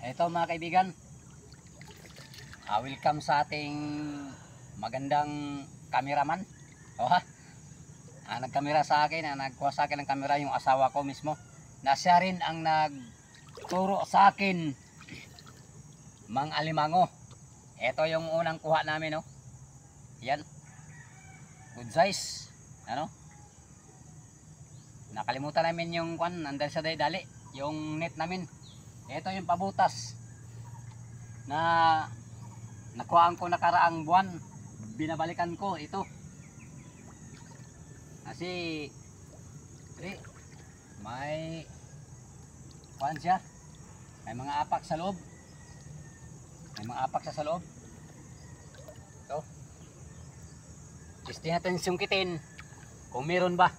Ito mga kaibigan, welcome sa ating magandang cameraman. Nagkamera sa akin, nagkuha sa akin ng kamera yung asawa ko mismo. Na siya rin ang nagturo sa akin mang alimango. Ito yung unang kuha namin, no. Yan. Good size. Ano? Nakalimutan namin yung nandun sa dali, yung net namin. Ito yung pabutas na nakuhaan ko nakaraang buwan. Binabalikan ko ito. Kasi may kuhaan siya. May mga apak sa loob. May mga apak sa loob. Ito. Testing natin sungkitin kung meron ba.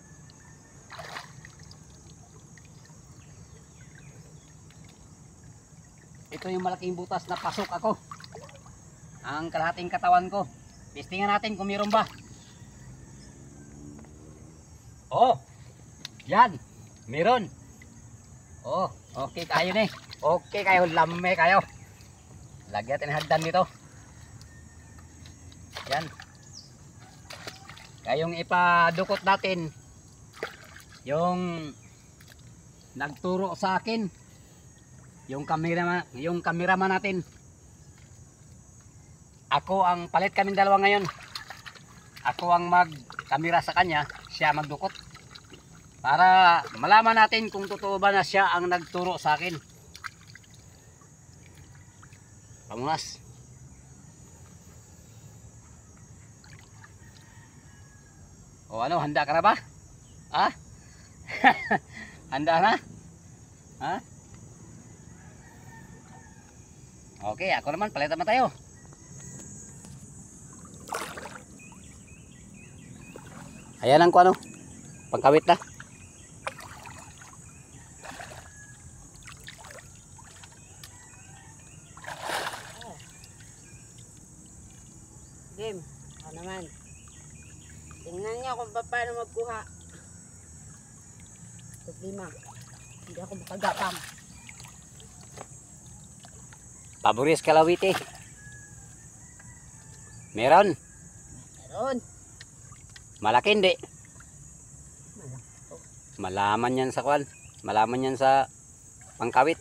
Ito yung malaking butas na pasok ako. Ang kalahating katawan ko. Testingan natin kung meron ba. Oh, yan. Meron. Oh, okay kayo ni. Okay kayo, lame kayo. Lagyan natin hagdan dito. Yan. Kayong ipadukot natin yung nagturo sa akin. Yung cameraman natin. Ako ang palit kaming dalawa ngayon. Ako ang mag-camera sa kanya, siya magdukot. Para malaman natin kung totoo ba na siya ang nagturo sa akin. Pamunas. O ano, handa ka na ba? Ha? Handa na? Ha? Okay, ako naman, palitan naman tayo. Ayan ang ano, pangkawit na. Game, ako naman. Tingnan niyo kung paano magkuha. Problema, hindi ako makagapang. Paboris kalawiti. Meron. Meron. Malaki hindi. Malaki. Malaman yan sa kwan. Malaman yan sa pangkawit.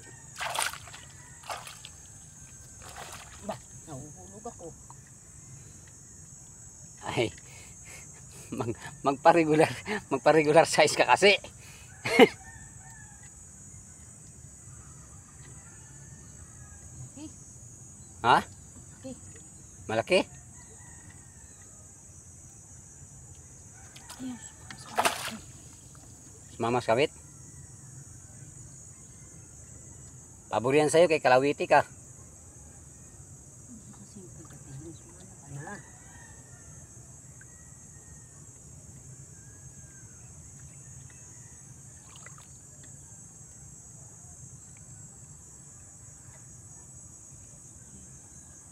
Ba, nahuhulog ako. Ay. Magpa-regular size ka kasi. Ha? Malaki? Mama kawit. Pabor yan sa'yo kay kalawiti ka.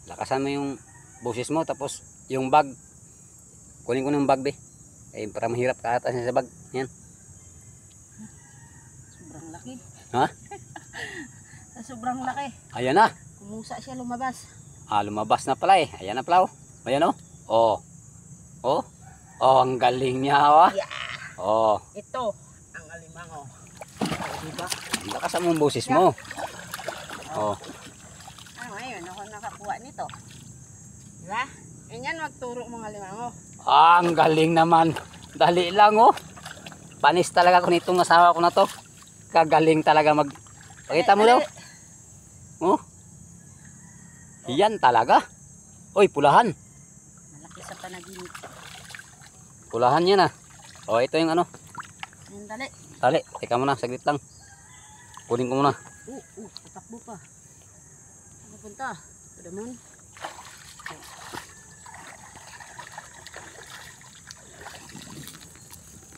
Lakasan mo yung boses mo, tapos yung bag kunin ko ng bag be. Para mahirap ka ata sa bag. Yan. Sobrang laki. Ha? Sobrang laki. Ayan na. Kumusa siya lumabas. Lumabas na pala eh. Ayan na pala oh. Ayan oh. Oh. Oh. Oh, ang galing niya oh. Yeah. Oh. Ito ang alimango. Diba? Lakasan mo yung boses mo. Oh. Ngayon ako nakakuha nito. Diba? Ganyan magturo mga alimango. Ang galing naman. Dali lang oh. Panis talaga ko nitong asawa ko na to. Kagaling talaga mag... Pakita mo daw. Oh. Yan talaga. Oy, pulahan. Malaki sa panaginip. Pulahan yan ah. Oh, ito yung ano. Yan, dali. Dali, teka muna, saglit lang. Kunin ko muna. Tatakbo pa. Ano punta? Ito naman.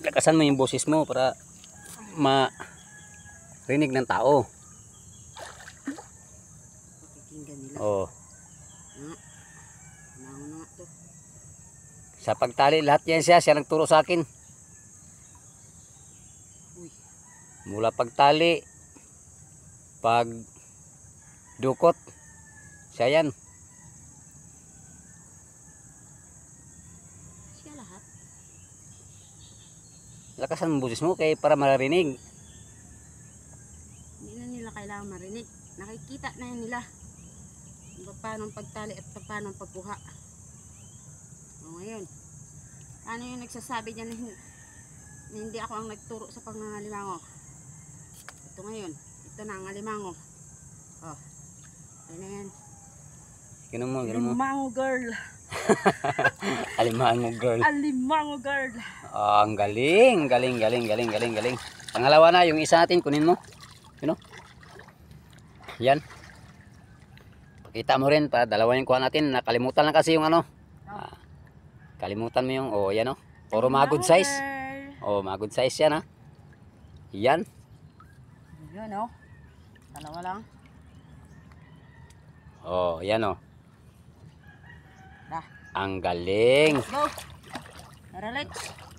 Lakasan mo yung boses mo para marinig ng tao. Pakikinggan nila. Oh. Nauna to. Sa pagtali, lahat yan siya nagturo sa akin. Mula pagtali, pag dukot. Siya yan. Siya lahat. Lakasan mo busis mo kay para maririnig. Hindi na nila kailangan marinig. Nakikita na yan nila. Paano ang pagtali at paano ang pagkuha. O ngayon. Ano yung nagsasabi dyan na hindi ako ang nagturo sa pangangalimango? Ito ngayon. Ito na ang alimango. Oh. Yan na yan. Ganun mo. Alimango girl. Alimango girl. Alimango girl. Oh, ang galing. Galing. Pangalawa na, yung isa natin, kunin mo. Yun o. Yan. Pakita mo rin pa, dalawa yung kuha natin. Nakalimutan lang kasi yung ano. Kalimutan mo yung, oh yan o. Puro mga good size. Oh, mga good size yan ha. Yan. Yun o. Dalawa lang. Oh, yan o. Dah. Ang galing. Go. Tara, let's.